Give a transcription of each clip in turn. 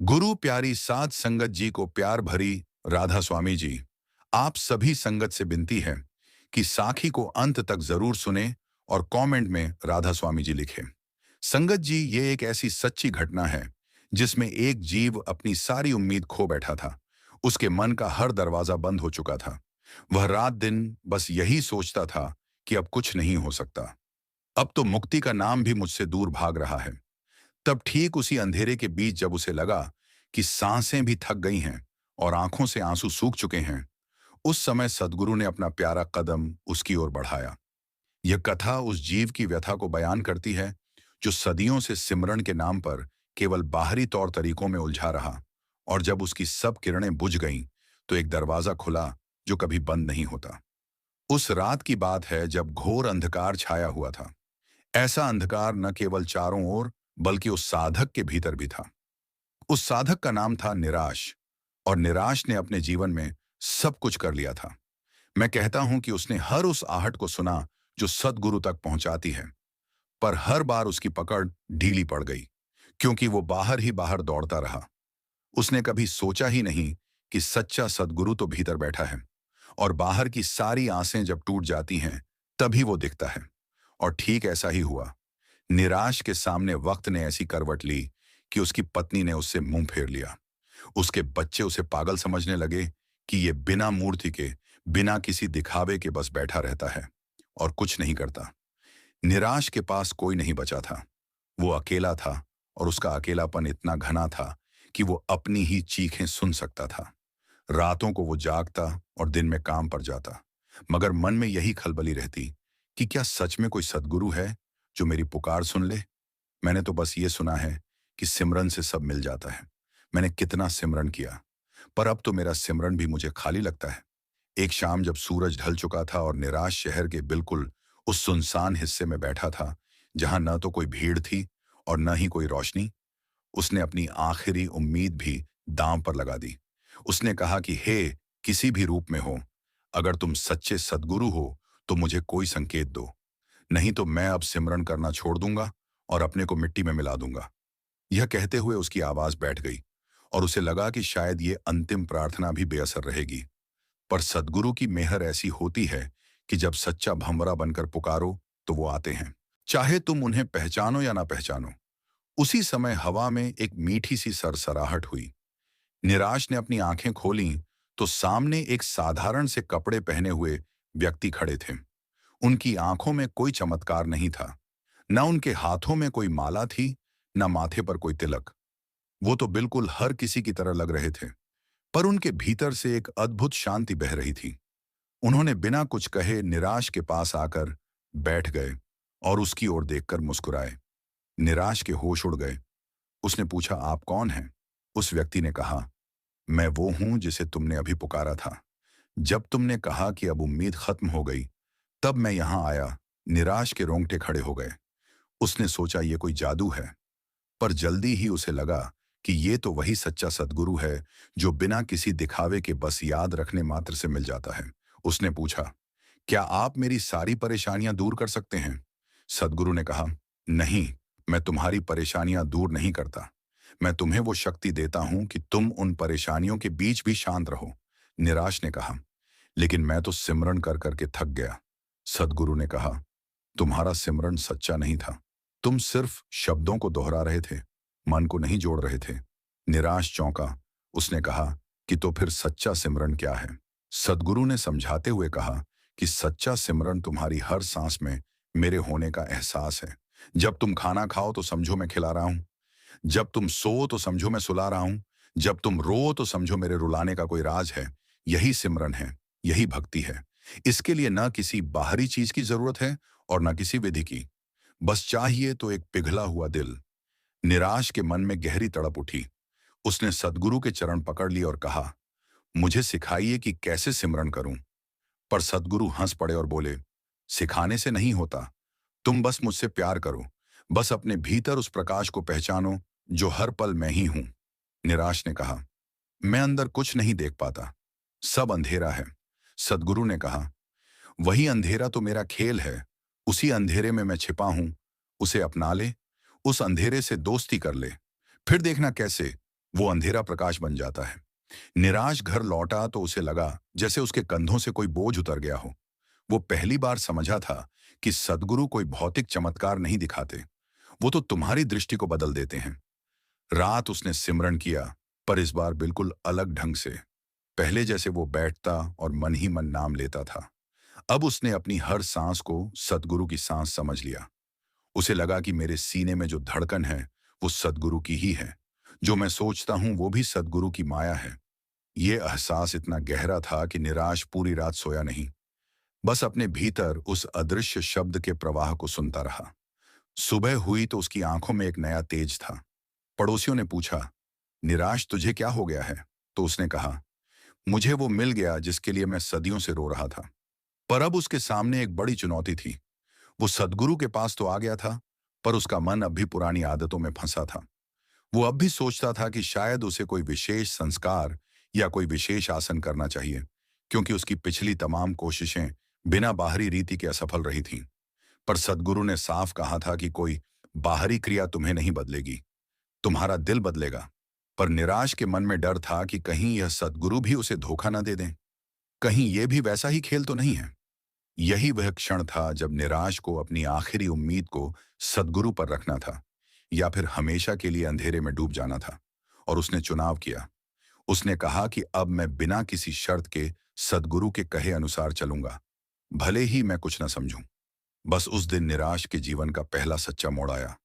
गुरु प्यारी साध संगत जी को प्यार भरी राधा स्वामी जी, आप सभी संगत से विनती है कि साखी को अंत तक जरूर सुने और कमेंट में राधा स्वामी जी लिखें। संगत जी, ये एक ऐसी सच्ची घटना है जिसमें एक जीव अपनी सारी उम्मीद खो बैठा था। उसके मन का हर दरवाजा बंद हो चुका था। वह रात दिन बस यही सोचता था कि अब कुछ नहीं हो सकता। अब तो मुक्ति का नाम भी मुझसे दूर भाग रहा है। तब ठीक उसी अंधेरे के बीच जब उसे लगा कि सांसें भी थक गई हैं और आंखों से आंसू सूख चुके हैं, उस समय सदगुरु ने अपना प्यारा कदम उसकी ओर बढ़ाया। यह कथा उस जीव की व्यथा को बयान करती है जो सदियों से सिमरन के नाम पर केवल बाहरी तौर तरीकों में उलझा रहा, और जब उसकी सब किरणें बुझ गईं तो एक दरवाजा खुला जो कभी बंद नहीं होता। उस रात की बात है जब घोर अंधकार छाया हुआ था। ऐसा अंधकार न केवल चारों ओर बल्कि उस साधक के भीतर भी था। उस साधक का नाम था निराश, और निराश ने अपने जीवन में सब कुछ कर लिया था। मैं कहता हूं कि उसने हर उस आहट को सुना जो सदगुरु तक पहुंचाती है, पर हर बार उसकी पकड़ ढीली पड़ गई, क्योंकि वो बाहर ही बाहर दौड़ता रहा। उसने कभी सोचा ही नहीं कि सच्चा सदगुरु तो भीतर बैठा है, और बाहर की सारी आसें जब टूट जाती हैं तभी वो दिखता है। और ठीक ऐसा ही हुआ। निराश के सामने वक्त ने ऐसी करवट ली कि उसकी पत्नी ने उससे मुंह फेर लिया। उसके बच्चे उसे पागल समझने लगे कि ये बिना मूर्ति के, बिना किसी दिखावे के बस बैठा रहता है और कुछ नहीं करता। निराश के पास कोई नहीं बचा था। वो अकेला था, और उसका अकेलापन इतना घना था कि वो अपनी ही चीखें सुन सकता था। रातों को वो जागता और दिन में काम पर जाता, मगर मन में यही खलबली रहती कि क्या सच में कोई सदगुरु है जो मेरी पुकार सुन ले। मैंने तो बस ये सुना है कि सिमरन से सब मिल जाता है। मैंने कितना सिमरन किया, पर अब तो मेरा सिमरन भी मुझे खाली लगता है। एक शाम जब सूरज ढल चुका था और निराश शहर के बिल्कुल उस सुनसान हिस्से में बैठा था जहां न तो कोई भीड़ थी और न ही कोई रोशनी, उसने अपनी आखिरी उम्मीद भी दांव पर लगा दी। उसने कहा कि हे किसी भी रूप में हो, अगर तुम सच्चे सदगुरु हो तो मुझे कोई संकेत दो, नहीं तो मैं अब सिमरन करना छोड़ दूंगा और अपने को मिट्टी में मिला दूंगा। यह कहते हुए उसकी आवाज बैठ गई, और उसे लगा कि शायद ये अंतिम प्रार्थना भी बेअसर रहेगी। पर सदगुरु की मेहर ऐसी होती है कि जब सच्चा भंवरा बनकर पुकारो तो वो आते हैं, चाहे तुम उन्हें पहचानो या ना पहचानो। उसी समय हवा में एक मीठी सी सरसराहट हुई। निराश ने अपनी आंखें खोलीं तो सामने एक साधारण से कपड़े पहने हुए व्यक्ति खड़े थे। उनकी आंखों में कोई चमत्कार नहीं था, न उनके हाथों में कोई माला थी, न माथे पर कोई तिलक। वो तो बिल्कुल हर किसी की तरह लग रहे थे, पर उनके भीतर से एक अद्भुत शांति बह रही थी। उन्होंने बिना कुछ कहे निराश के पास आकर बैठ गए और उसकी ओर देखकर मुस्कुराए। निराश के होश उड़ गए। उसने पूछा, आप कौन हैं? उस व्यक्ति ने कहा, मैं वो हूं जिसे तुमने अभी पुकारा था। जब तुमने कहा कि अब उम्मीद खत्म हो गई, तब मैं यहां आया। निराश के रोंगटे खड़े हो गए। उसने सोचा ये कोई जादू है, पर जल्दी ही उसे लगा कि ये तो वही सच्चा सदगुरु है जो बिना किसी दिखावे के बस याद रखने मात्र से मिल जाता है। उसने पूछा, क्या आप मेरी सारी परेशानियां दूर कर सकते हैं? सदगुरु ने कहा, नहीं, मैं तुम्हारी परेशानियां दूर नहीं करता। मैं तुम्हें वो शक्ति देता हूं कि तुम उन परेशानियों के बीच भी शांत रहो। निराश ने कहा, लेकिन मैं तो सिमरन कर करके थक गया। सदगुरु ने कहा, तुम्हारा सिमरन सच्चा नहीं था। तुम सिर्फ शब्दों को दोहरा रहे थे, मन को नहीं जोड़ रहे थे। निराश चौंका। उसने कहा कि तो फिर सच्चा सिमरन क्या है? सदगुरु ने समझाते हुए कहा कि सच्चा सिमरन तुम्हारी हर सांस में मेरे होने का एहसास है। जब तुम खाना खाओ तो समझो मैं खिला रहा हूं। जब तुम सो तो समझो मैं सुला रहा हूं। जब तुम रो तो समझो मेरे रुलाने का कोई राज है। यही सिमरन है, यही भक्ति है। इसके लिए न किसी बाहरी चीज की जरूरत है और न किसी विधि की। बस चाहिए तो एक पिघला हुआ दिल। निराश के मन में गहरी तड़प उठी। उसने सदगुरु के चरण पकड़ लिए और कहा, मुझे सिखाइए कि कैसे सिमरन करूं। पर सदगुरु हंस पड़े और बोले, सिखाने से नहीं होता, तुम बस मुझसे प्यार करो। बस अपने भीतर उस प्रकाश को पहचानो जो हर पल मैं ही हूं। निराश ने कहा, मैं अंदर कुछ नहीं देख पाता, सब अंधेरा है। सदगुरु ने कहा, वही अंधेरा तो मेरा खेल है। उसी अंधेरे में मैं छिपा हूं। उसे अपना ले, उस अंधेरे से दोस्ती कर ले, फिर देखना कैसे वो अंधेरा प्रकाश बन जाता है। निराश घर लौटा तो उसे लगा जैसे उसके कंधों से कोई बोझ उतर गया हो। वो पहली बार समझा था कि सद्गुरु कोई भौतिक चमत्कार नहीं दिखाते, वो तो तुम्हारी दृष्टि को बदल देते हैं। रात उसने सिमरन किया, पर इस बार बिल्कुल अलग ढंग से। पहले जैसे वो बैठता और मन ही मन नाम लेता था, अब उसने अपनी हर सांस को सद्गुरु की सांस समझ लिया। उसे लगा कि मेरे सीने में जो धड़कन है वो सद्गुरु की ही है, जो मैं सोचता हूं वो भी सद्गुरु की माया है। ये एहसास इतना गहरा था कि निराश पूरी रात सोया नहीं, बस अपने भीतर उस अदृश्य शब्द के प्रवाह को सुनता रहा। सुबह हुई तो उसकी आंखों में एक नया तेज था। पड़ोसियों ने पूछा, निराश तुझे क्या हो गया है? तो उसने कहा, मुझे वो मिल गया जिसके लिए मैं सदियों से रो रहा था। पर अब उसके सामने एक बड़ी चुनौती थी। वो सद्गुरु के पास तो आ गया था, पर उसका मन अब भी पुरानी आदतों में फंसा था। वो अब भी सोचता था कि शायद उसे कोई विशेष संस्कार या कोई विशेष आसन करना चाहिए, क्योंकि उसकी पिछली तमाम कोशिशें बिना बाहरी रीति के असफल रही थीं। पर सद्गुरु ने साफ कहा था कि कोई बाहरी क्रिया तुम्हें नहीं बदलेगी, तुम्हारा दिल बदलेगा। पर निराश के मन में डर था कि कहीं यह सद्गुरु भी उसे धोखा न दे दें, कहीं ये भी वैसा ही खेल तो नहीं है। यही वह क्षण था जब निराश को अपनी आखिरी उम्मीद को सद्गुरु पर रखना था, या फिर हमेशा के लिए अंधेरे में डूब जाना था। और उसने चुनाव किया। उसने कहा कि अब मैं बिना किसी शर्त के सद्गुरु के कहे अनुसार चलूंगा, भले ही मैं कुछ न समझूं। बस उस दिन निराश के जीवन का पहला सच्चा मोड़ आया।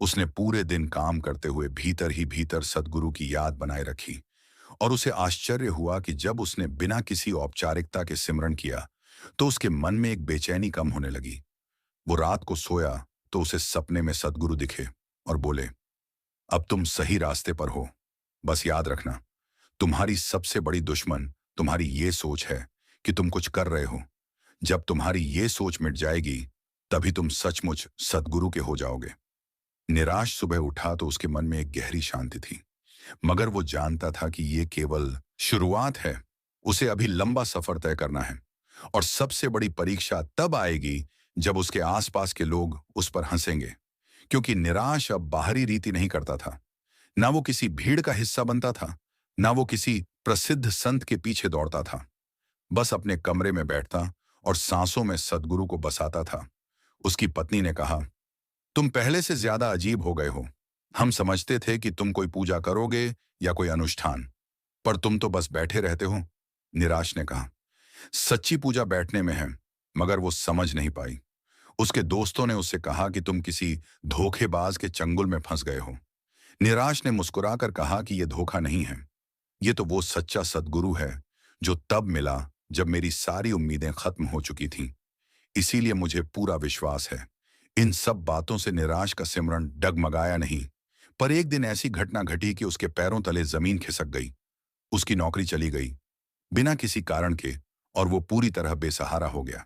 उसने पूरे दिन काम करते हुए भीतर ही भीतर सद्गुरु की याद बनाए रखी, और उसे आश्चर्य हुआ कि जब उसने बिना किसी औपचारिकता के सिमरन किया तो उसके मन में एक बेचैनी कम होने लगी। वो रात को सोया तो उसे सपने में सद्गुरु दिखे और बोले, अब तुम सही रास्ते पर हो। बस याद रखना, तुम्हारी सबसे बड़ी दुश्मन तुम्हारी ये सोच है कि तुम कुछ कर रहे हो। जब तुम्हारी ये सोच मिट जाएगी, तभी तुम सचमुच सद्गुरु के हो जाओगे। निराश सुबह उठा तो उसके मन में एक गहरी शांति थी, मगर वो जानता था कि ये केवल शुरुआत है। उसे अभी लंबा सफर तय करना है, और सबसे बड़ी परीक्षा तब आएगी जब उसके आसपास के लोग उस पर हंसेंगे। क्योंकि निराश अब बाहरी रीति नहीं करता था, ना वो किसी भीड़ का हिस्सा बनता था, ना वो किसी प्रसिद्ध संत के पीछे दौड़ता था। बस अपने कमरे में बैठता और सांसों में सद्गुरु को बसाता था। उसकी पत्नी ने कहा, तुम पहले से ज्यादा अजीब हो गए हो। हम समझते थे कि तुम कोई पूजा करोगे या कोई अनुष्ठान, पर तुम तो बस बैठे रहते हो। निराश ने कहा, सच्ची पूजा बैठने में है। मगर वो समझ नहीं पाई। उसके दोस्तों ने उससे कहा कि तुम किसी धोखेबाज के चंगुल में फंस गए हो। निराश ने मुस्कुराकर कहा कि यह धोखा नहीं है, ये तो वो सच्चा सद्गुरु है जो तब मिला जब मेरी सारी उम्मीदें खत्म हो चुकी थीं। इसीलिए मुझे पूरा विश्वास है। इन सब बातों से निराश का सिमरन डगमगाया नहीं। पर एक दिन ऐसी घटना घटी कि उसके पैरों तले जमीन खिसक गई। उसकी नौकरी चली गई, बिना किसी कारण के, और वो पूरी तरह बेसहारा हो गया।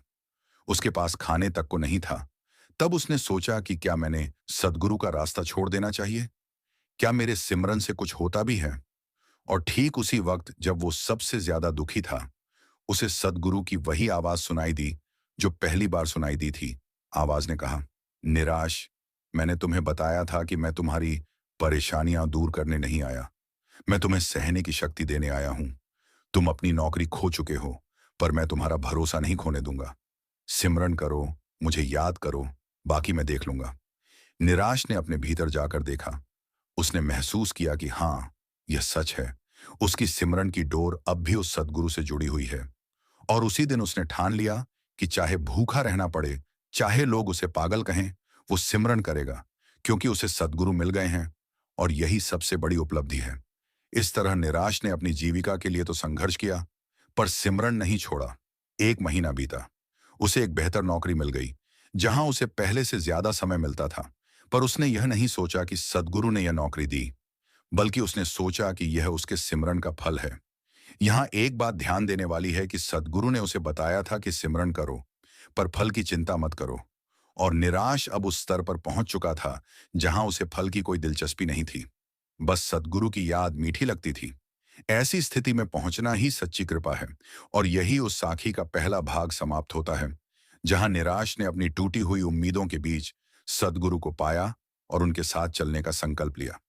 उसके पास खाने तक को नहीं था। तब उसने सोचा कि क्या मैंने सद्गुरु का रास्ता छोड़ देना चाहिए? क्या मेरे सिमरन से कुछ होता भी है? और ठीक उसी वक्त जब वो सबसे ज्यादा दुखी था, उसे सद्गुरु की वही आवाज सुनाई दी जो पहली बार सुनाई दी थी। आवाज ने कहा, निराश, मैंने तुम्हें बताया था कि मैं तुम्हारी परेशानियां दूर करने नहीं आया, मैं तुम्हें सहने की शक्ति देने आया हूं। तुम अपनी नौकरी खो चुके हो, पर मैं तुम्हारा भरोसा नहीं खोने दूंगा। सिमरन करो, मुझे याद करो, बाकी मैं देख लूंगा। निराश ने अपने भीतर जाकर देखा। उसने महसूस किया कि हाँ, यह सच है। उसकी सिमरन की डोर अब भी उस सद्गुरु से जुड़ी हुई है। और उसी दिन उसने ठान लिया कि चाहे भूखा रहना पड़े, चाहे लोग उसे पागल कहें, वो सिमरन करेगा, क्योंकि उसे सद्गुरु मिल गए हैं। और यही सबसे बड़ी उपलब्धि है। इस तरह निराश ने अपनी जीविका के लिए तो संघर्ष किया, पर सिमरन नहीं छोड़ा। 1 महीना बीता। उसे एक बेहतर नौकरी मिल गई, जहां उसे पहले से ज्यादा समय मिलता था। पर उसने यह नहीं सोचा कि सद्गुरु ने यह नौकरी दी, बल्कि उसने सोचा कि यह उसके सिमरन का फल है। यहाँ एक बात ध्यान देने वाली है कि सद्गुरु ने उसे बताया था कि सिमरन करो, पर फल की चिंता मत करो। और निराश अब उस स्तर पर पहुंच चुका था जहां उसे फल की कोई दिलचस्पी नहीं थी। बस सद्गुरु की याद मीठी लगती थी। ऐसी स्थिति में पहुंचना ही सच्ची कृपा है। और यही उस साखी का पहला भाग समाप्त होता है, जहां निराश ने अपनी टूटी हुई उम्मीदों के बीच सद्गुरु को पाया और उनके साथ चलने का संकल्प लिया।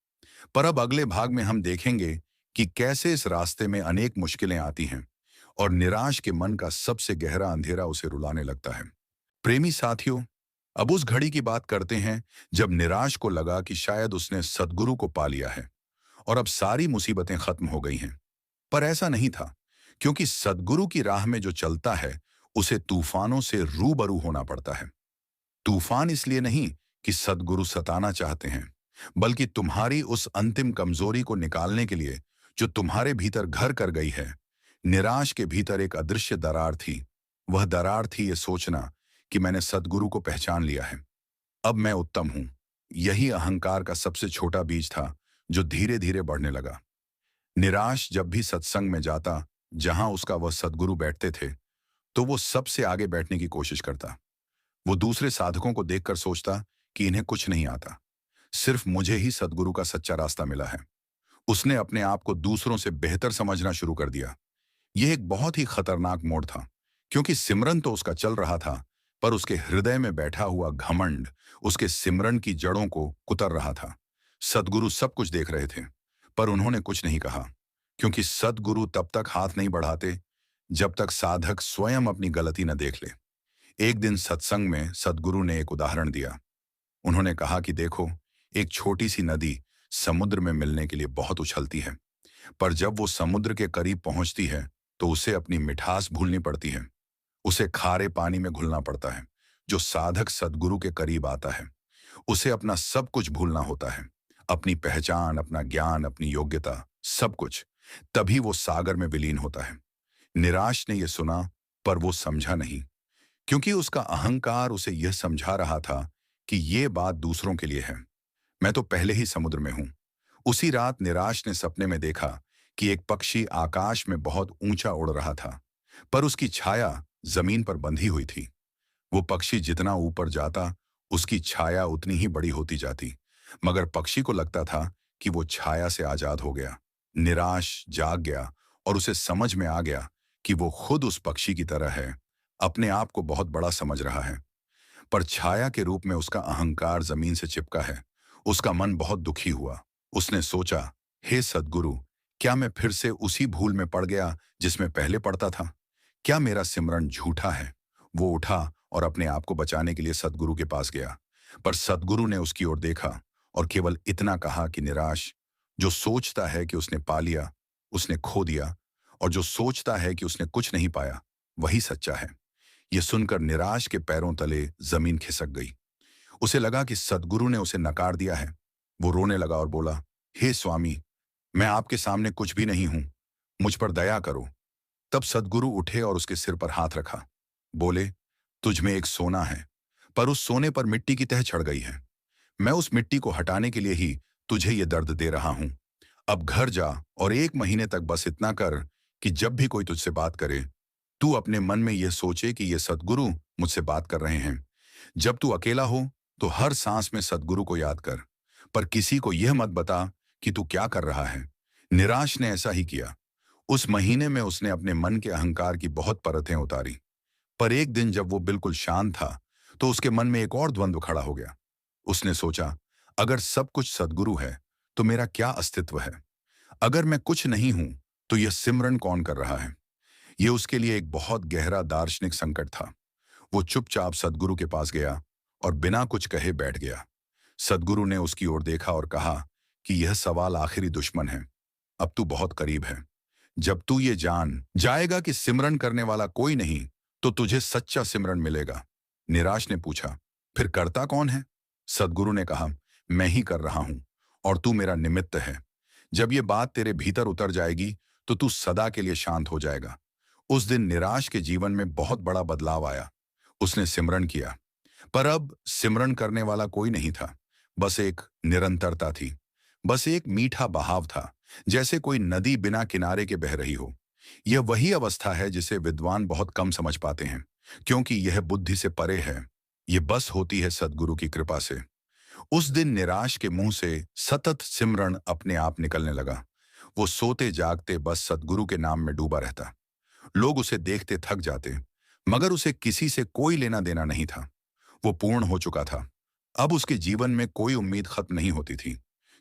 पर अब अगले भाग में हम देखेंगे कि कैसे इस रास्ते में अनेक मुश्किलें आती हैं और निराश के मन का सबसे गहरा अंधेरा उसे रुलाने लगता है। प्रेमी साथियों, अब उस घड़ी की बात करते हैं जब निराश को लगा कि शायद उसने सद्गुरु को पा लिया है और अब सारी मुसीबतें खत्म हो गई हैं। पर ऐसा नहीं था, क्योंकि सद्गुरु की राह में जो चलता है उसे तूफानों से रूबरू होना पड़ता है। तूफान इसलिए नहीं कि सद्गुरु सताना चाहते हैं, बल्कि तुम्हारी उस अंतिम कमजोरी को निकालने के लिए जो तुम्हारे भीतर घर कर गई है। निराश के भीतर एक अदृश्य दरार थी। वह दरार थी ये सोचना कि मैंने सद्गुरु को पहचान लिया है, अब मैं उत्तम हूं। यही अहंकार का सबसे छोटा बीज था जो धीरे धीरे बढ़ने लगा। निराश जब भी सत्संग में जाता जहां उसका वह सद्गुरु बैठते थे, तो वो सबसे आगे बैठने की कोशिश करता। वो दूसरे साधकों को देखकर सोचता कि इन्हें कुछ नहीं आता, सिर्फ मुझे ही सद्गुरु का सच्चा रास्ता मिला है। उसने अपने आप को दूसरों से बेहतर समझना शुरू कर दिया। यह एक बहुत ही खतरनाक मोड़ था, क्योंकि सिमरन तो उसका चल रहा था, पर उसके हृदय में बैठा हुआ घमंड उसके सिमरन की जड़ों को कुतर रहा था। सद्गुरु सब कुछ देख रहे थे, पर उन्होंने कुछ नहीं कहा, क्योंकि सद्गुरु तब तक हाथ नहीं बढ़ाते जब तक साधक स्वयं अपनी गलती न देख ले। एक दिन सत्संग में सद्गुरु ने एक उदाहरण दिया। उन्होंने कहा कि देखो, एक छोटी सी नदी समुद्र में मिलने के लिए बहुत उछलती है, पर जब वो समुद्र के करीब पहुंचती है तो उसे अपनी मिठास भूलनी पड़ती है। उसे खारे पानी में घुलना पड़ता है। जो साधक सद्गुरु के करीब आता है, उसे अपना सब कुछ भूलना होता है, अपनी पहचान, अपना ज्ञान, अपनी योग्यता, सब कुछ। तभी वो सागर में विलीन होता है। निराश ने यह सुना, पर वो समझा नहीं, क्योंकि उसका अहंकार उसे यह समझा रहा था कि ये बात दूसरों के लिए है। मैं तो पहले ही समुद्र में हूं। उसी रात निराश ने सपने में देखा कि एक पक्षी आकाश में बहुत ऊंचा उड़ रहा था, पर उसकी छाया जमीन पर बंधी हुई थी। वो पक्षी जितना ऊपर जाता, उसकी छाया उतनी ही बड़ी होती जाती, मगर पक्षी को लगता था कि वो छाया से आजाद हो गया। निराश जाग गया और उसे समझ में आ गया कि वो खुद उस पक्षी की तरह है, अपने आप को बहुत बड़ा समझ रहा है, पर छाया के रूप में उसका अहंकार जमीन से चिपका है। उसका मन बहुत दुखी हुआ। उसने सोचा, हे सद्गुरु, क्या मैं फिर से उसी भूल में पड़ गया जिसमें पहले पड़ता था? क्या मेरा सिमरन झूठा है? वो उठा और अपने आप को बचाने के लिए सद्गुरु के पास गया, पर सद्गुरु ने उसकी ओर देखा और केवल इतना कहा कि निराश, जो सोचता है कि उसने पा लिया, उसने खो दिया, और जो सोचता है कि उसने कुछ नहीं पाया, वही सच्चा है। यह सुनकर निराश के पैरों तले जमीन खिसक गई। उसे लगा कि सद्गुरु ने उसे नकार दिया है। वो रोने लगा और बोला, हे स्वामी, मैं आपके सामने कुछ भी नहीं हूं, मुझ पर दया करो। तब सद्गुरु उठे और उसके सिर पर हाथ रखा। बोले, तुझ में एक सोना है, पर उस सोने पर मिट्टी की तह चढ़ गई है। मैं उस मिट्टी को हटाने के लिए ही तुझे ये दर्द दे रहा हूं। अब घर जा और 1 महीने तक बस इतना कर कि जब भी कोई तुझसे बात करे, तू अपने मन में यह सोचे कि ये सद्गुरु मुझसे बात कर रहे हैं। जब तू अकेला हो तो हर सांस में सद्गुरु को याद कर, पर किसी को यह मत बता कि तू क्या कर रहा है। निराश ने ऐसा ही किया। उस महीने में उसने अपने मन के अहंकार की बहुत परतें उतारी, पर एक दिन जब वो बिल्कुल शांत था, तो उसके मन में एक और द्वंद्व खड़ा हो गया। उसने सोचा, अगर सब कुछ सद्गुरु है तो मेरा क्या अस्तित्व है? अगर मैं कुछ नहीं हूं तो यह सिमरन कौन कर रहा है? यह उसके लिए एक बहुत गहरा दार्शनिक संकट था। वो चुपचाप सद्गुरु के पास गया और बिना कुछ कहे बैठ गया। सद्गुरु ने उसकी ओर देखा और कहा कि यह सवाल आखिरी दुश्मन है। अब तू बहुत करीब है। जब तू ये जान जाएगा कि सिमरन करने वाला कोई नहीं, तो तुझे सच्चा सिमरन मिलेगा। निराश ने पूछा, फिर करता कौन है? सद्गुरु ने कहा, मैं ही कर रहा हूं और तू मेरा निमित्त है। जब ये बात तेरे भीतर उतर जाएगी तो तू सदा के लिए शांत हो जाएगा। उस दिन निराश के जीवन में बहुत बड़ा बदलाव आया। उसने सिमरन किया, पर अब सिमरन करने वाला कोई नहीं था। बस एक निरंतरता थी, बस एक मीठा बहाव था, जैसे कोई नदी बिना किनारे के बह रही हो। यह वही अवस्था है जिसे विद्वान बहुत कम समझ पाते हैं, क्योंकि यह बुद्धि से परे है। यह बस होती है सद्गुरु की कृपा से। उस दिन निराश के मुंह से सतत सिमरन अपने आप निकलने लगा। वो सोते जागते बस सद्गुरु के नाम में डूबा रहता। लोग उसे देखते थक जाते, मगर उसे किसी से कोई लेना देना नहीं था। वो पूर्ण हो चुका था। अब उसके जीवन में कोई उम्मीद खत्म नहीं होती थी,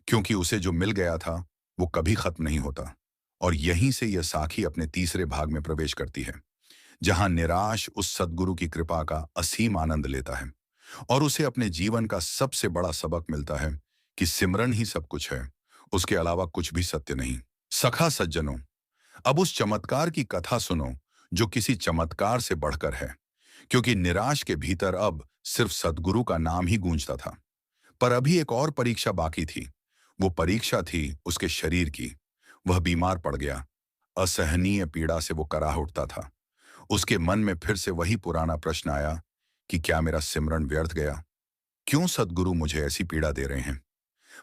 क्योंकि उसे जो मिल गया था वो कभी खत्म नहीं होता। और यहीं से यह साखी अपने तीसरे भाग में प्रवेश करती है, जहां निराश उस सद्गुरु की कृपा का असीम आनंद लेता है और उसे अपने जीवन का सबसे बड़ा सबक मिलता है कि सिमरन ही सब कुछ है, उसके अलावा कुछ भी सत्य नहीं। सखा सज्जनों, अब उस चमत्कार की कथा सुनो जो किसी चमत्कार से बढ़कर है, क्योंकि निराश के भीतर अब सिर्फ सद्गुरु का नाम ही गूंजता था। पर अभी एक और परीक्षा बाकी थी। वो परीक्षा थी उसके शरीर की। वह बीमार पड़ गया। असहनीय पीड़ा से वो कराह उठता था। उसके मन में फिर से वही पुराना प्रश्न आया कि क्या मेरा सिमरन व्यर्थ गया? क्यों सद्गुरु मुझे ऐसी पीड़ा दे रहे हैं?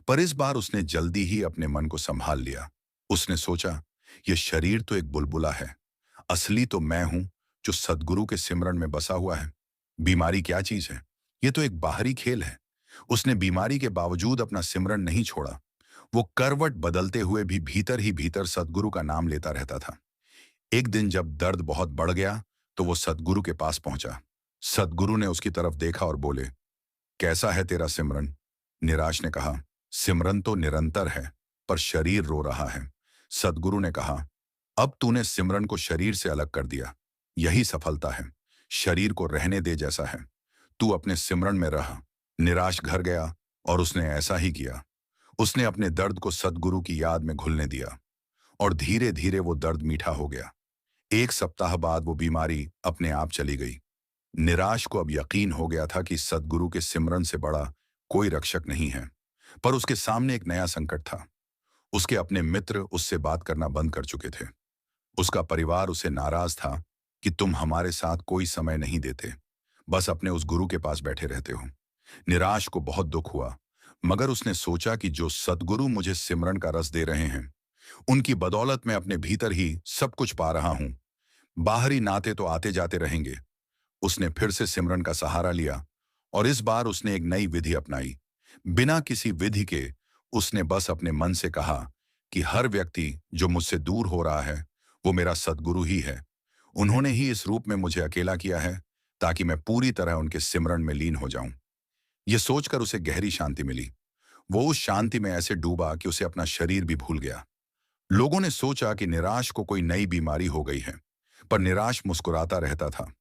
पर इस बार उसने जल्दी ही अपने मन को संभाल लिया। उसने सोचा, यह शरीर तो एक बुलबुला है, असली तो मैं हूं जो सद्गुरु के सिमरन में बसा हुआ है। बीमारी क्या चीज है? ये तो एक बाहरी खेल है। उसने बीमारी के बावजूद अपना सिमरन नहीं छोड़ा। वो करवट बदलते हुए भी भीतर ही भीतर सद्गुरु का नाम लेता रहता था। एक दिन जब दर्द बहुत बढ़ गया तो वो सद्गुरु के पास पहुंचा। सद्गुरु ने उसकी तरफ देखा और बोले, कैसा है तेरा सिमरन? निराश ने कहा, सिमरन तो निरंतर है, पर शरीर रो रहा है। सद्गुरु ने कहा, अब तूने सिमरन को शरीर से अलग कर दिया। यही सफलता है। शरीर को रहने दे जैसा है। तू अपने सिमरन में रह। निराश घर गया और उसने ऐसा ही किया। उसने अपने दर्द को सद्गुरु की याद में घुलने दिया और धीरे धीरे वो दर्द मीठा हो गया। एक सप्ताह बाद वो बीमारी अपने आप चली गई। निराश को अब यकीन हो गया था कि सद्गुरु के सिमरन से बड़ा कोई रक्षक नहीं है। पर उसके सामने एक नया संकट था। उसके अपने मित्र उससे बात करना बंद कर चुके थे। उसका परिवार उसे नाराज था कि तुम हमारे साथ कोई समय नहीं देते, बस अपने उस गुरु के पास बैठे रहते हो। निराश को बहुत दुख हुआ, मगर उसने सोचा कि जो सद्गुरु मुझे सिमरन का रस दे रहे हैं, उनकी बदौलत मैं अपने भीतर ही सब कुछ पा रहा हूं। बाहरी नाते तो आते जाते रहेंगे। उसने फिर से सिमरन का सहारा लिया और इस बार उसने एक नई विधि अपनाई। बिना किसी विधि के उसने बस अपने मन से कहा कि हर व्यक्ति जो मुझसे दूर हो रहा है वो मेरा सद्गुरु ही है। उन्होंने ही इस रूप में मुझे अकेला किया है ताकि मैं पूरी तरह उनके सिमरन में लीन हो जाऊं। यह सोचकर उसे गहरी शांति मिली। वो उस शांति में ऐसे डूबा कि उसे अपना शरीर भी भूल गया। लोगों ने सोचा कि निराश को कोई नई बीमारी हो गई है, पर निराश मुस्कुराता रहता था।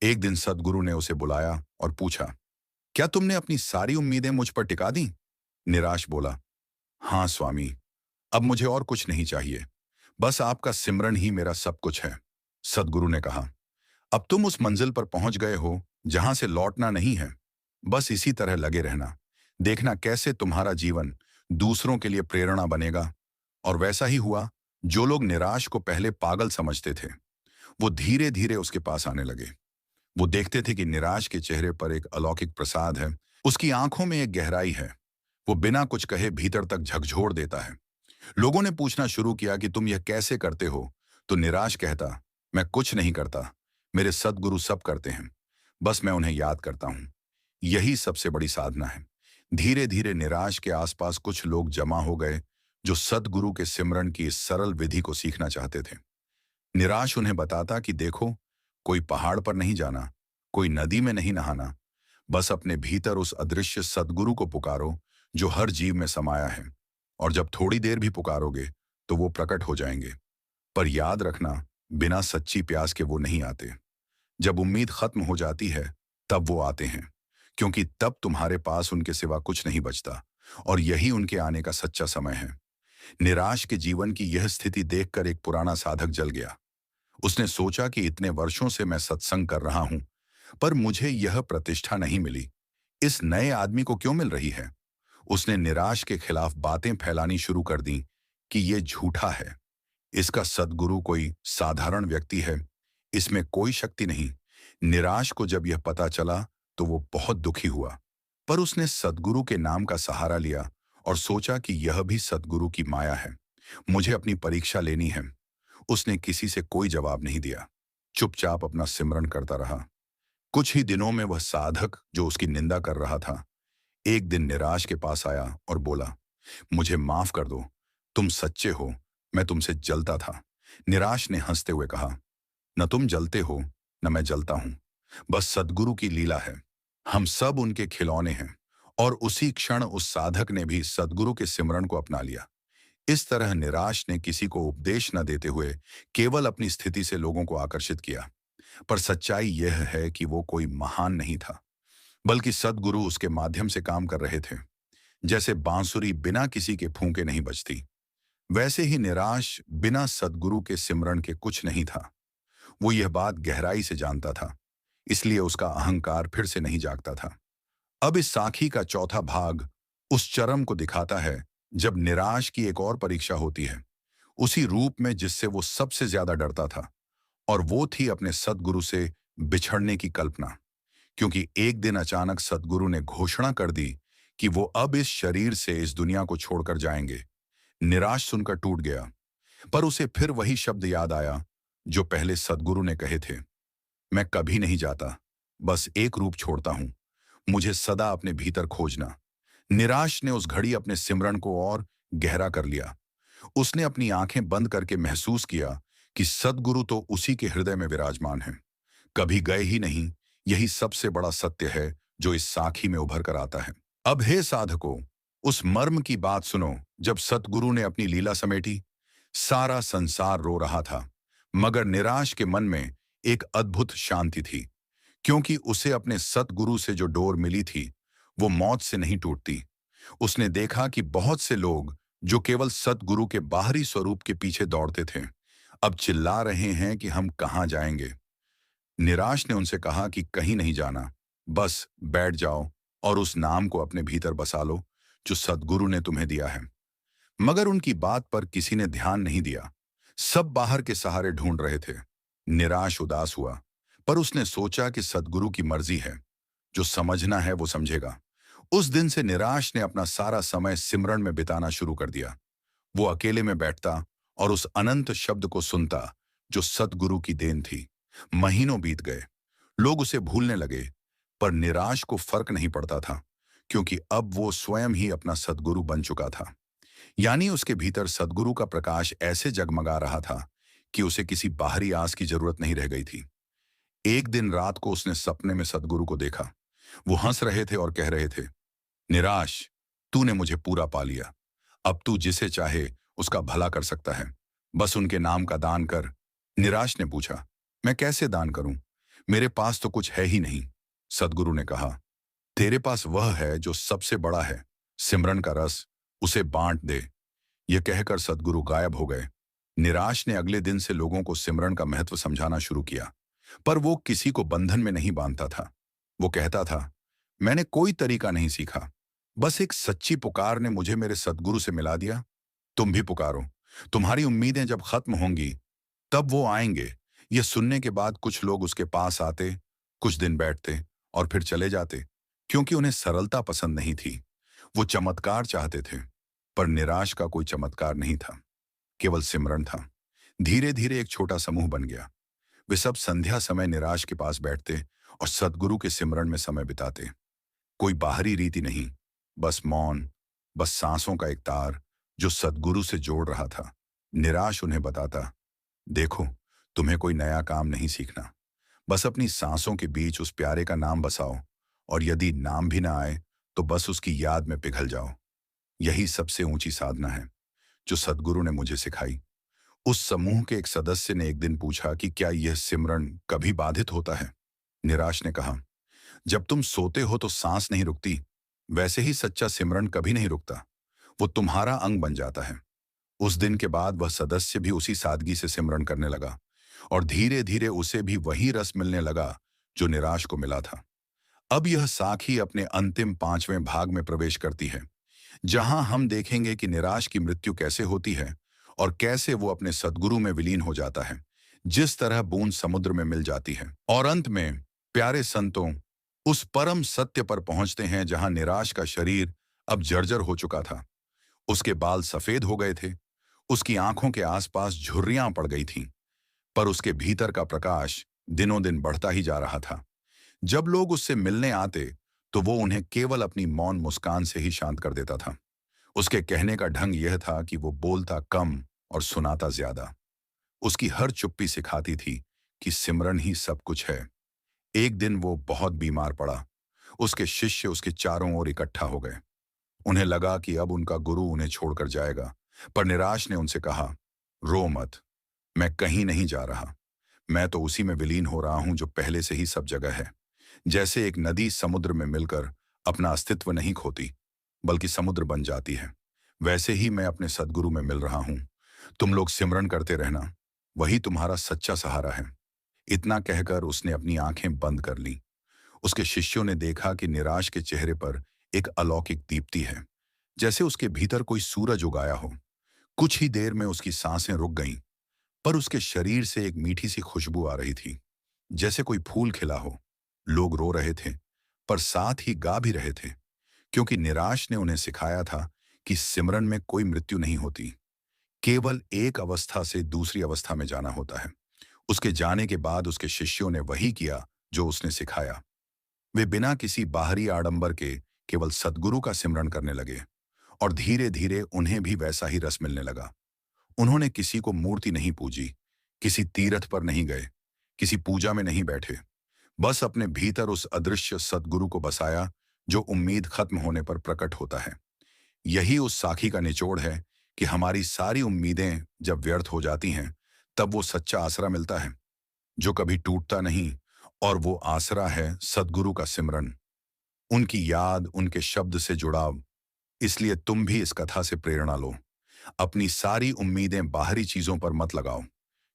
एक दिन सद्गुरु ने उसे बुलाया और पूछा, क्या तुमने अपनी सारी उम्मीदें मुझ पर टिका दी? निराश बोला, हाँ स्वामी, अब मुझे और कुछ नहीं चाहिए, बस आपका सिमरन ही मेरा सब कुछ है। सद्गुरु ने कहा, अब तुम उस मंजिल पर पहुंच गए हो जहां से लौटना नहीं है। बस इसी तरह लगे रहना। देखना कैसे तुम्हारा जीवन दूसरों के लिए प्रेरणा बनेगा। और वैसा ही हुआ। जो लोग निराश को पहले पागल समझते थे, वो धीरे धीरे उसके पास आने लगे। वो देखते थे कि निराश के चेहरे पर एक अलौकिक प्रसाद है। उसकी आंखों में एक गहराई है। वो बिना कुछ कहे भीतर तक झकझोर देता है। लोगों ने पूछना शुरू किया कि तुम यह कैसे करते हो? तो निराश कहता, मैं कुछ नहीं करता, मेरे सद्गुरु सब करते हैं, बस मैं उन्हें याद करता हूं। यही सबसे बड़ी साधना है। धीरे धीरे निराश के आसपास कुछ लोग जमा हो गए जो सद्गुरु के सिमरन की इस सरल विधि को सीखना चाहते थे। निराश उन्हें बताता कि देखो, कोई पहाड़ पर नहीं जाना, कोई नदी में नहीं नहाना, बस अपने भीतर उस अदृश्य सद्गुरु को पुकारो जो हर जीव में समाया है। और जब थोड़ी देर भी पुकारोगे तो वो प्रकट हो जाएंगे। पर याद रखना, बिना सच्ची प्यास के वो नहीं आते। जब उम्मीद खत्म हो जाती है तब वो आते हैं, क्योंकि तब तुम्हारे पास उनके सिवा कुछ नहीं बचता और यही उनके आने का सच्चा समय है। निराश के जीवन की यह स्थिति देखकर एक पुराना साधक जल गया। उसने सोचा कि इतने वर्षों से मैं सत्संग कर रहा हूं, पर मुझे यह प्रतिष्ठा नहीं मिली। इस नए आदमी को क्यों मिल रही है? उसने निराश के खिलाफ बातें फैलानी शुरू कर दी कि यह झूठा है। इसका सद्गुरु कोई साधारण व्यक्ति है, इसमें कोई शक्ति नहीं। निराश को जब यह पता चला तो वो बहुत दुखी हुआ, पर उसने सद्गुरु के नाम का सहारा लिया और सोचा कि यह भी सद्गुरु की माया है, मुझे अपनी परीक्षा लेनी है। उसने किसी से कोई जवाब नहीं दिया, चुपचाप अपना सिमरन करता रहा। कुछ ही दिनों में वह साधक जो उसकी निंदा कर रहा था, एक दिन निराश के पास आया और बोला, मुझे माफ कर दो, तुम सच्चे हो, मैं तुमसे जलता था। निराश ने हंसते हुए कहा, न तुम जलते हो न मैं जलता हूं, बस सद्गुरु की लीला है। हम सब उनके खिलौने हैं और उसी क्षण उस साधक ने भी सद्गुरु के सिमरन को अपना लिया। इस तरह निराश ने किसी को उपदेश न देते हुए केवल अपनी स्थिति से लोगों को आकर्षित किया। पर सच्चाई यह है कि वो कोई महान नहीं था, बल्कि सद्गुरु उसके माध्यम से काम कर रहे थे। जैसे बांसुरी बिना किसी के फूंके नहीं बजती, वैसे ही निराश बिना सद्गुरु के सिमरन के कुछ नहीं था। वो यह बात गहराई से जानता था, इसलिए उसका अहंकार फिर से नहीं जागता था। अब इस साखी का चौथा भाग उस चरम को दिखाता है जब निराश की एक और परीक्षा होती है, उसी रूप में जिससे वो सबसे ज्यादा डरता था, और वो थी अपने सद्गुरु से बिछड़ने की कल्पना। क्योंकि एक दिन अचानक सद्गुरु ने घोषणा कर दी कि वो अब इस शरीर से इस दुनिया को छोड़कर जाएंगे। निराश सुनकर टूट गया, पर उसे फिर वही शब्द याद आया जो पहले सद्गुरु ने कहे थे, मैं कभी नहीं जाता, बस एक रूप छोड़ता हूं, मुझे सदा अपने भीतर खोजना। निराश ने उस घड़ी अपने सिमरन को और गहरा कर लिया। उसने अपनी आंखें बंद करके महसूस किया कि सद्गुरु तो उसी के हृदय में विराजमान है, कभी गए ही नहीं। यही सबसे बड़ा सत्य है जो इस साखी में उभर कर आता है। अब हे साधको, उस मर्म की बात सुनो। जब सतगुरु ने अपनी लीला समेटी, सारा संसार रो रहा था, मगर निराश के मन में एक अद्भुत शांति थी, क्योंकि उसे अपने सतगुरु से जो डोर मिली थी वो मौत से नहीं टूटती। उसने देखा कि बहुत से लोग जो केवल सतगुरु के बाहरी स्वरूप के पीछे दौड़ते थे, अब चिल्ला रहे हैं कि हम कहाँ जाएंगे। निराश ने उनसे कहा कि कहीं नहीं जाना, बस बैठ जाओ और उस नाम को अपने भीतर बसा लो जो सद्गुरु ने तुम्हें दिया है। मगर उनकी बात पर किसी ने ध्यान नहीं दिया। सब बाहर के सहारे ढूंढ रहे थे। निराश उदास हुआ, पर उसने सोचा कि सद्गुरु की मर्जी है, जो समझना है वो समझेगा। उस दिन से निराश ने अपना सारा समय सिमरन में बिताना शुरू कर दिया। वो अकेले में बैठता और उस अनंत शब्द को सुनता जो सतगुरु की देन थी। महीनों बीत गए, लोग उसे भूलने लगे, पर निराश को फर्क नहीं पड़ता था, क्योंकि अब वो स्वयं ही अपना सद्गुरु बन चुका था। यानी उसके भीतर सद्गुरु का प्रकाश ऐसे जगमगा रहा था कि उसे किसी बाहरी आस की जरूरत नहीं रह गई थी। एक दिन रात को उसने सपने में सद्गुरु को देखा। वो हंस रहे थे और कह रहे थे, निराश, तूने मुझे पूरा पा लिया। अब तू जिसे चाहे उसका भला कर सकता है, बस उनके नाम का दान कर। निराश ने पूछा, मैं कैसे दान करूं? मेरे पास तो कुछ है ही नहीं। सद्गुरु ने कहा, तेरे पास वह है जो सबसे बड़ा है, सिमरन का रस, उसे बांट दे। यह कहकर सद्गुरु गायब हो गए। निराश ने अगले दिन से लोगों को सिमरन का महत्व समझाना शुरू किया, पर वो किसी को बंधन में नहीं बांधता था। वो कहता था, मैंने कोई तरीका नहीं सीखा, बस एक सच्ची पुकार ने मुझे मेरे सद्गुरु से मिला दिया। तुम भी पुकारो, तुम्हारी उम्मीदें जब खत्म होंगी तब वो आएंगे। यह सुनने के बाद कुछ लोग उसके पास आते, कुछ दिन बैठते और फिर चले जाते, क्योंकि उन्हें सरलता पसंद नहीं थी। वो चमत्कार चाहते थे, पर निराश का कोई चमत्कार नहीं था, केवल सिमरन था। धीरे धीरे एक छोटा समूह बन गया। वे सब संध्या समय निराश के पास बैठते और सद्गुरु के सिमरन में समय बिताते। कोई बाहरी रीति नहीं, बस मौन, बस सांसों का एक तार जो सद्गुरु से जोड़ रहा था। निराश उन्हें बताता, देखो, तुम्हें कोई नया काम नहीं सीखना, बस अपनी सांसों के बीच उस प्यारे का नाम बसाओ, और यदि नाम भी ना आए तो बस उसकी याद में पिघल जाओ। यही सबसे ऊंची साधना है जो सद्गुरु ने मुझे सिखाई। उस समूह के एक सदस्य ने एक दिन पूछा कि क्या यह सिमरन कभी बाधित होता है? निराश ने कहा, जब तुम सोते हो तो सांस नहीं रुकती, वैसे ही सच्चा सिमरन कभी नहीं रुकता, वो तुम्हारा अंग बन जाता है। उस दिन के बाद वह सदस्य भी उसी सादगी से सिमरन करने लगा, और धीरे धीरे उसे भी वही रस मिलने लगा जो निराश को मिला था। अब यह साखी अपने अंतिम 5वें भाग में प्रवेश करती है, जहां हम देखेंगे कि निराश की मृत्यु कैसे होती है और कैसे वो अपने सद्गुरु में विलीन हो जाता है, जिस तरह बूंद समुद्र में मिल जाती है। और अंत में प्यारे संतों उस परम सत्य पर पहुंचते हैं जहां निराश का शरीर अब जर्जर हो चुका था। उसके बाल सफेद हो गए थे, उसकी आंखों के आसपास झुर्रियां पड़ गई थीं, पर उसके भीतर का प्रकाश दिनों दिन बढ़ता ही जा रहा था। जब लोग उससे मिलने आते तो वो उन्हें केवल अपनी मौन मुस्कान से ही शांत कर देता था। उसके कहने का ढंग यह था कि वो बोलता कम और सुनाता ज्यादा। उसकी हर चुप्पी सिखाती थी कि सिमरन ही सब कुछ है। एक दिन वो बहुत बीमार पड़ा। उसके शिष्य उसके चारों ओर इकट्ठा हो गए। उन्हें लगा कि अब उनका गुरु उन्हें छोड़कर जाएगा, पर निराश ने उनसे कहा, रो मत, मैं कहीं नहीं जा रहा। मैं तो उसी में विलीन हो रहा हूं जो पहले से ही सब जगह है। जैसे एक नदी समुद्र में मिलकर अपना अस्तित्व नहीं खोती, बल्कि समुद्र बन जाती है, वैसे ही मैं अपने सद्गुरु में मिल रहा हूं। तुम लोग सिमरन करते रहना, वही तुम्हारा सच्चा सहारा है। इतना कहकर उसने अपनी आंखें बंद कर लीं। उसके शिष्यों ने देखा कि निराश के चेहरे पर एक अलौकिक दीप्ति है, जैसे उसके भीतर कोई सूरज उगाया हो। कुछ ही देर में उसकी सांसें रुक गईं, पर उसके शरीर से एक मीठी सी खुशबू आ रही थी, जैसे कोई फूल खिला हो। लोग रो रहे थे, पर साथ ही गा भी रहे थे, क्योंकि निराश ने उन्हें सिखाया था कि सिमरन में कोई मृत्यु नहीं होती, केवल एक अवस्था से दूसरी अवस्था में जाना होता है। उसके जाने के बाद उसके शिष्यों ने वही किया जो उसने सिखाया। वे बिना किसी बाहरी आडंबर के केवल सद्गुरु का सिमरन करने लगे, और धीरे धीरे उन्हें भी वैसा ही रस मिलने लगा। उन्होंने किसी को मूर्ति नहीं पूजी, किसी तीर्थ पर नहीं गए, किसी पूजा में नहीं बैठे, बस अपने भीतर उस अदृश्य सद्गुरु को बसाया जो उम्मीद खत्म होने पर प्रकट होता है। यही उस साखी का निचोड़ है कि हमारी सारी उम्मीदें जब व्यर्थ हो जाती हैं, तब वो सच्चा आसरा मिलता है जो कभी टूटता नहीं, और वो आसरा है सद्गुरु का सिमरन, उनकी याद, उनके शब्द से जुड़ाव। इसलिए तुम भी इस कथा से प्रेरणा लो। अपनी सारी उम्मीदें बाहरी चीजों पर मत लगाओ,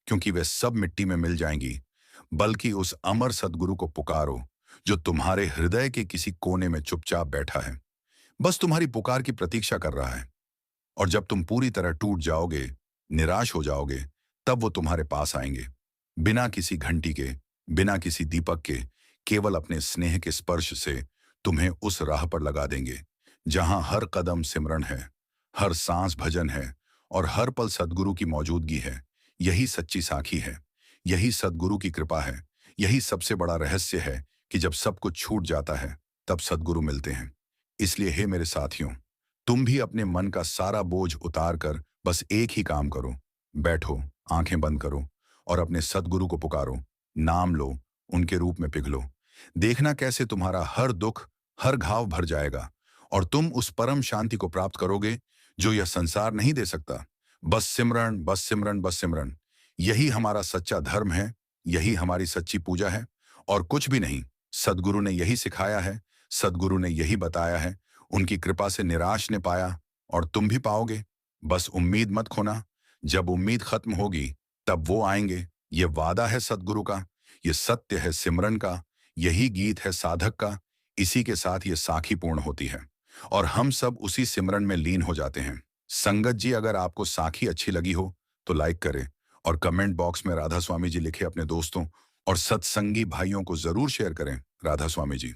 क्योंकि वे सब मिट्टी में मिल जाएंगी, बल्कि उस अमर सद्गुरु को पुकारो जो तुम्हारे हृदय के किसी कोने में चुपचाप बैठा है, बस तुम्हारी पुकार की प्रतीक्षा कर रहा है। और जब तुम पूरी तरह टूट जाओगे, निराश हो जाओगे, तब वो तुम्हारे पास आएंगे, बिना किसी घंटी के, बिना किसी दीपक के, केवल अपने स्नेह के स्पर्श से तुम्हें उस राह पर लगा देंगे जहां हर कदम सिमरन है, हर सांस भजन है, और हर पल सद्गुरु की मौजूदगी है। यही सच्ची साखी है, यही सद्गुरु की कृपा है, यही सबसे बड़ा रहस्य है कि जब सब कुछ छूट जाता है, तब सद्गुरु मिलते हैं। इसलिए हे मेरे साथियों, तुम भी अपने मन का सारा बोझ उतार कर बस एक ही काम करो, बैठो, आंखें बंद करो, और अपने सद्गुरु को पुकारो, नाम लो, उनके रूप में पिघलो। देखना कैसे तुम्हारा हर दुख, हर घाव भर जाएगा, और तुम उस परम शांति को प्राप्त करोगे जो यह संसार नहीं दे सकता। बस सिमरन, बस सिमरन, बस सिमरन, यही हमारा सच्चा धर्म है, यही हमारी सच्ची पूजा है, और कुछ भी नहीं। सद्गुरु ने यही सिखाया है, सद्गुरु ने यही बताया है, उनकी कृपा से निराश ने पाया, और तुम भी पाओगे। बस उम्मीद मत खोना, जब उम्मीद खत्म होगी तब वो आएंगे। ये वादा है सद्गुरु का, ये सत्य है सिमरन का, यही गीत है साधक का। इसी के साथ ये साखी पूर्ण होती है, और हम सब उसी सिमरन में लीन हो जाते हैं। संगत जी, अगर आपको साखी अच्छी लगी हो तो लाइक करें, और कमेंट बॉक्स में राधा स्वामी जी लिखे अपने दोस्तों और सत्संगी भाइयों को जरूर शेयर करें। राधा स्वामी जी।